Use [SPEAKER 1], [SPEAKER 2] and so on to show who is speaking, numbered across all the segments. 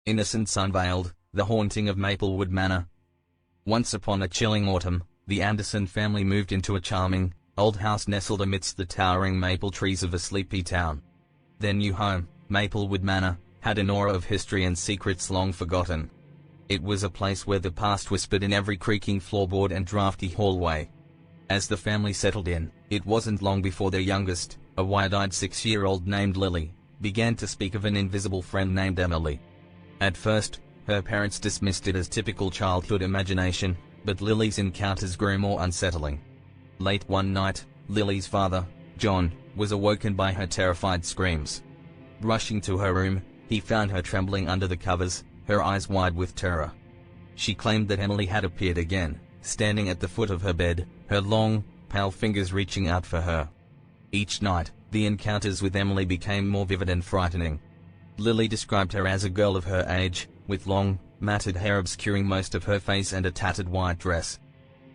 [SPEAKER 1] Innocence Unveiled, The Haunting of Maplewood Manor. Once upon a chilling autumn, the Anderson family moved into a charming, old house nestled amidst the towering maple trees of a sleepy town. Their new home, Maplewood Manor, had an aura of history and secrets long forgotten. It was a place where the past whispered in every creaking floorboard and drafty hallway. As the family settled in, it wasn't long before their youngest, a wide-eyed 6-year-old named Lily, began to speak of an invisible friend named Emily. At first, her parents dismissed it as typical childhood imagination, but Lily's encounters grew more unsettling. Late one night, Lily's father, John, was awoken by her terrified screams. Rushing to her room, he found her trembling under the covers, her eyes wide with terror. She claimed that Emily had appeared again, standing at the foot of her bed, her long, pale fingers reaching out for her. Each night, the encounters with Emily became more vivid and frightening. Lily described her as a girl of her age, with long, matted hair obscuring most of her face and a tattered white dress.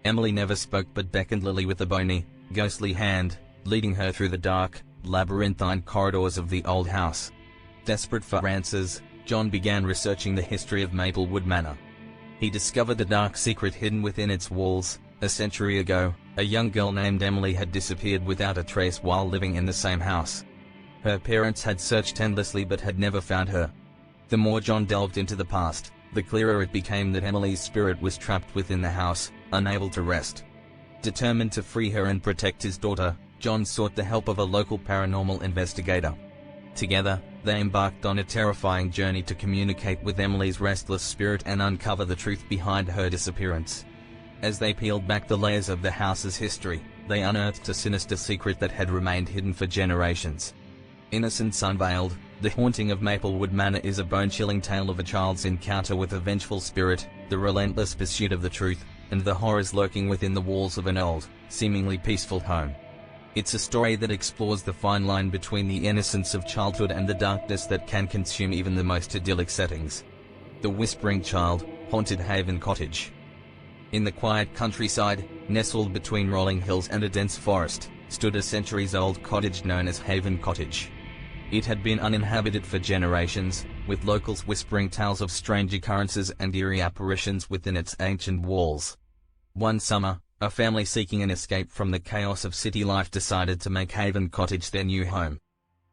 [SPEAKER 1] Emily never spoke but beckoned Lily with a bony, ghostly hand, leading her through the dark, labyrinthine corridors of the old house. Desperate for answers, John began researching the history of Maplewood Manor. He discovered the dark secret hidden within its walls. A century ago, a young girl named Emily had disappeared without a trace while living in the same house. Her parents had searched endlessly but had never found her. The more John delved into the past, the clearer it became that Emily's spirit was trapped within the house, unable to rest. Determined to free her and protect his daughter, John sought the help of a local paranormal investigator. Together, they embarked on a terrifying journey to communicate with Emily's restless spirit and uncover the truth behind her disappearance. As they peeled back the layers of the house's history, they unearthed a sinister secret that had remained hidden for generations. Innocence Unveiled, The Haunting of Maplewood Manor is a bone-chilling tale of a child's encounter with a vengeful spirit, the relentless pursuit of the truth, and the horrors lurking within the walls of an old, seemingly peaceful home. It's a story that explores the fine line between the innocence of childhood and the darkness that can consume even the most idyllic settings. The Whispering Child, Haunted Haven Cottage. In the quiet countryside, nestled between rolling hills and a dense forest, stood a centuries-old cottage known as Haven Cottage. It had been uninhabited for generations, with locals whispering tales of strange occurrences and eerie apparitions within its ancient walls. One summer, a family seeking an escape from the chaos of city life decided to make Haven Cottage their new home.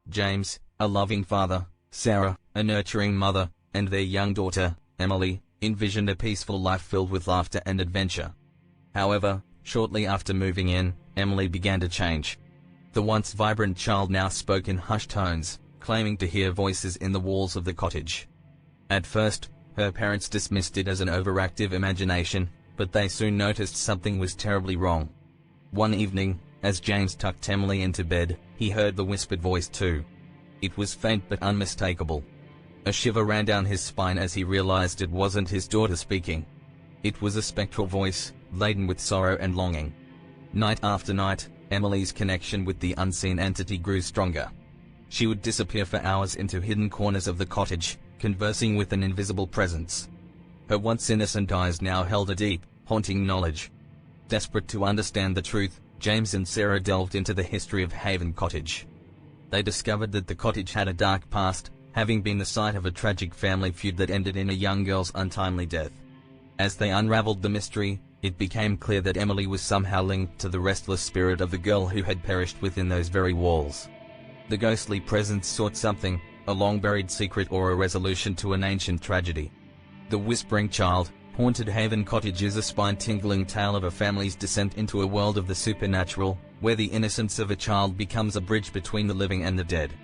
[SPEAKER 1] James, a loving father, Sarah, a nurturing mother, and their young daughter, Emily, envisioned a peaceful life filled with laughter and adventure. However, shortly after moving in, Emily began to change. The once vibrant child now spoke in hushed tones, claiming to hear voices in the walls of the cottage. At first, her parents dismissed it as an overactive imagination, but they soon noticed something was terribly wrong. One evening, as James tucked Emily into bed, he heard the whispered voice too. It was faint but unmistakable. A shiver ran down his spine as he realized it wasn't his daughter speaking. It was a spectral voice, laden with sorrow and longing. Night after night, Emily's connection with the unseen entity grew stronger. She would disappear for hours into hidden corners of the cottage, conversing with an invisible presence. Her once innocent eyes now held a deep, haunting knowledge. Desperate to understand the truth, James and Sarah delved into the history of Haven Cottage. They discovered that the cottage had a dark past, having been the site of a tragic family feud that ended in a young girl's untimely death. As they unraveled the mystery, it became clear that Emily was somehow linked to the restless spirit of the girl who had perished within those very walls. The ghostly presence sought something, a long-buried secret or a resolution to an ancient tragedy. The Whispering Child, Haunted Haven Cottage is a spine-tingling tale of a family's descent into a world of the supernatural, where the innocence of a child becomes a bridge between the living and the dead.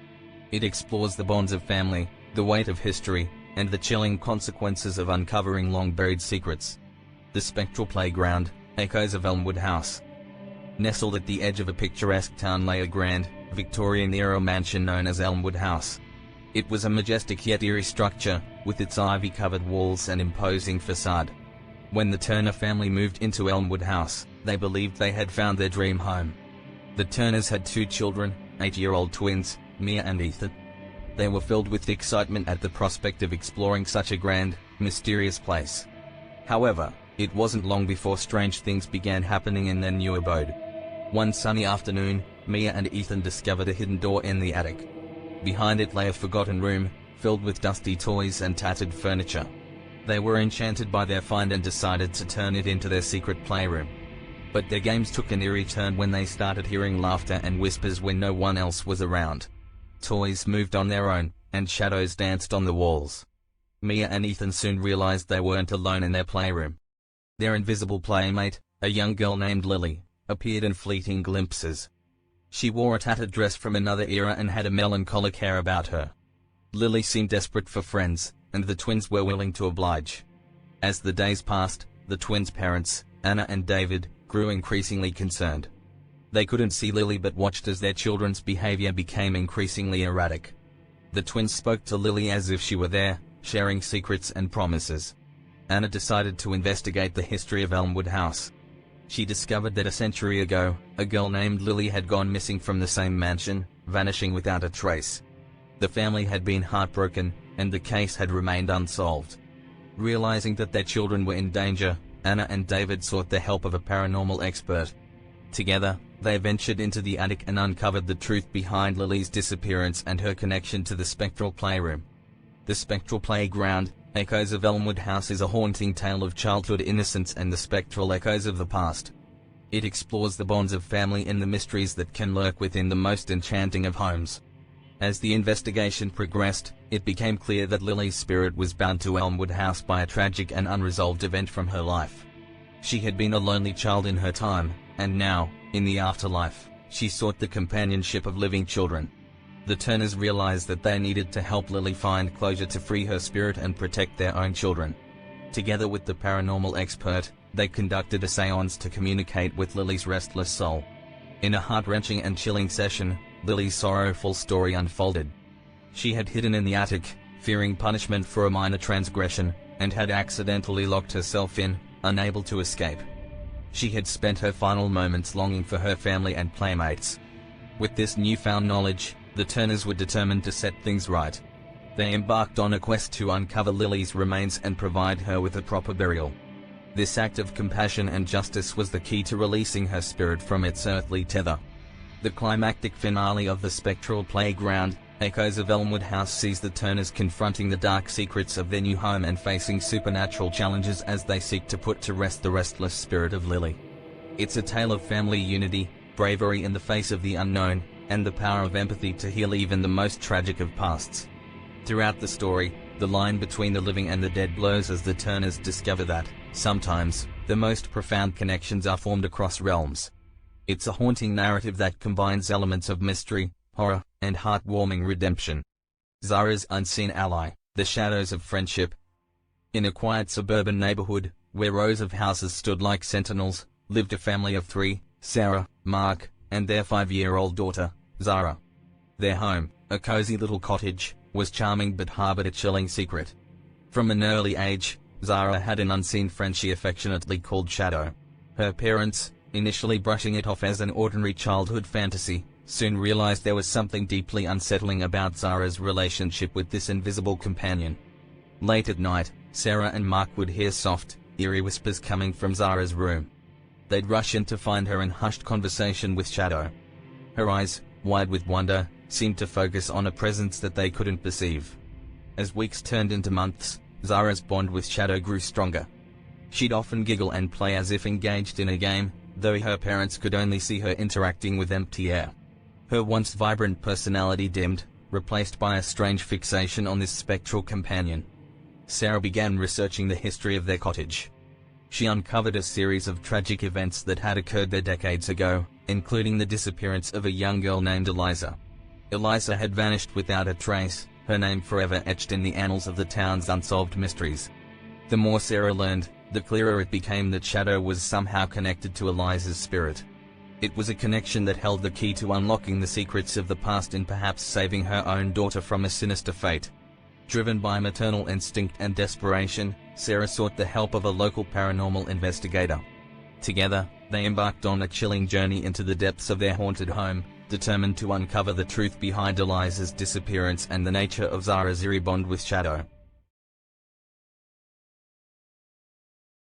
[SPEAKER 1] It explores the bonds of family, the weight of history, and the chilling consequences of uncovering long-buried secrets. The Spectral Playground, Echoes of Elmwood House. Nestled at the edge of a picturesque town lay a grand, Victorian-era mansion known as Elmwood House. It was a majestic yet eerie structure, with its ivy-covered walls and imposing facade. When the Turner family moved into Elmwood House, they believed they had found their dream home. The Turners had 2 children, 8-year-old twins, Mia and Ethan. They were filled with excitement at the prospect of exploring such a grand, mysterious place. However, it wasn't long before strange things began happening in their new abode. One sunny afternoon, Mia and Ethan discovered a hidden door in the attic. Behind it lay a forgotten room, filled with dusty toys and tattered furniture. They were enchanted by their find and decided to turn it into their secret playroom. But their games took an eerie turn when they started hearing laughter and whispers when no one else was around. Toys moved on their own, and shadows danced on the walls. Mia and Ethan soon realized they weren't alone in their playroom. Their invisible playmate, a young girl named Lily, appeared in fleeting glimpses. She wore a tattered dress from another era and had a melancholic air about her. Lily seemed desperate for friends, and the twins were willing to oblige. As the days passed, the twins' parents, Anna and David, grew increasingly concerned. They couldn't see Lily but watched as their children's behavior became increasingly erratic. The twins spoke to Lily as if she were there, sharing secrets and promises. Anna decided to investigate the history of Elmwood House. She discovered that a century ago, a girl named Lily had gone missing from the same mansion, vanishing without a trace. The family had been heartbroken, and the case had remained unsolved. Realizing that their children were in danger, Anna and David sought the help of a paranormal expert. Together, they ventured into the attic and uncovered the truth behind Lily's disappearance and her connection to the spectral playroom. The Spectral Playground, Echoes of Elmwood House is a haunting tale of childhood innocence and the spectral echoes of the past. It explores the bonds of family and the mysteries that can lurk within the most enchanting of homes. As the investigation progressed, it became clear that Lily's spirit was bound to Elmwood House by a tragic and unresolved event from her life. She had been a lonely child in her time, and now, in the afterlife, she sought the companionship of living children. The Turners realized that they needed to help Lily find closure to free her spirit and protect their own children. Together with the paranormal expert, they conducted a seance to communicate with Lily's restless soul. In a heart-wrenching and chilling session, Lily's sorrowful story unfolded. She had hidden in the attic, fearing punishment for a minor transgression, and had accidentally locked herself in, unable to escape. She had spent her final moments longing for her family and playmates. With this newfound knowledge, the Turners were determined to set things right. They embarked on a quest to uncover Lily's remains and provide her with a proper burial. This act of compassion and justice was the key to releasing her spirit from its earthly tether. The climactic finale of the Spectral Playground, Echoes of Elmwood House sees the Turners confronting the dark secrets of their new home and facing supernatural challenges as they seek to put to rest the restless spirit of Lily. It's a tale of family unity, bravery in the face of the unknown, and the power of empathy to heal even the most tragic of pasts. Throughout the story, the line between the living and the dead blurs as the Turners discover that, sometimes, the most profound connections are formed across realms. It's a haunting narrative that combines elements of mystery, horror, and heartwarming redemption. Zara's Unseen Ally, The Shadows of Friendship. In a quiet suburban neighborhood, where rows of houses stood like sentinels, lived a family of three, Sarah, Mark, and their 5-year-old daughter, Zara. Their home, a cozy little cottage, was charming but harbored a chilling secret. From an early age, Zara had an unseen friend she affectionately called Shadow. Her parents, initially brushing it off as an ordinary childhood fantasy, soon realized there was something deeply unsettling about Zara's relationship with this invisible companion. Late at night, Sarah and Mark would hear soft, eerie whispers coming from Zara's room. They'd rush in to find her in hushed conversation with Shadow. Her eyes, wide with wonder, seemed to focus on a presence that they couldn't perceive. As weeks turned into months, Zara's bond with Shadow grew stronger. She'd often giggle and play as if engaged in a game, though her parents could only see her interacting with empty air. Her once vibrant personality dimmed, replaced by a strange fixation on this spectral companion. Sarah began researching the history of their cottage. She uncovered a series of tragic events that had occurred there decades ago, including the disappearance of a young girl named Eliza. Eliza had vanished without a trace, her name forever etched in the annals of the town's unsolved mysteries. The more Sarah learned, the clearer it became that Shadow was somehow connected to Eliza's spirit. It was a connection that held the key to unlocking the secrets of the past and perhaps saving her own daughter from a sinister fate. Driven by maternal instinct and desperation, Sarah sought the help of a local paranormal investigator. Together, they embarked on a chilling journey into the depths of their haunted home, determined to uncover the truth behind Eliza's disappearance and the nature of Zara's eerie bond with Shadow.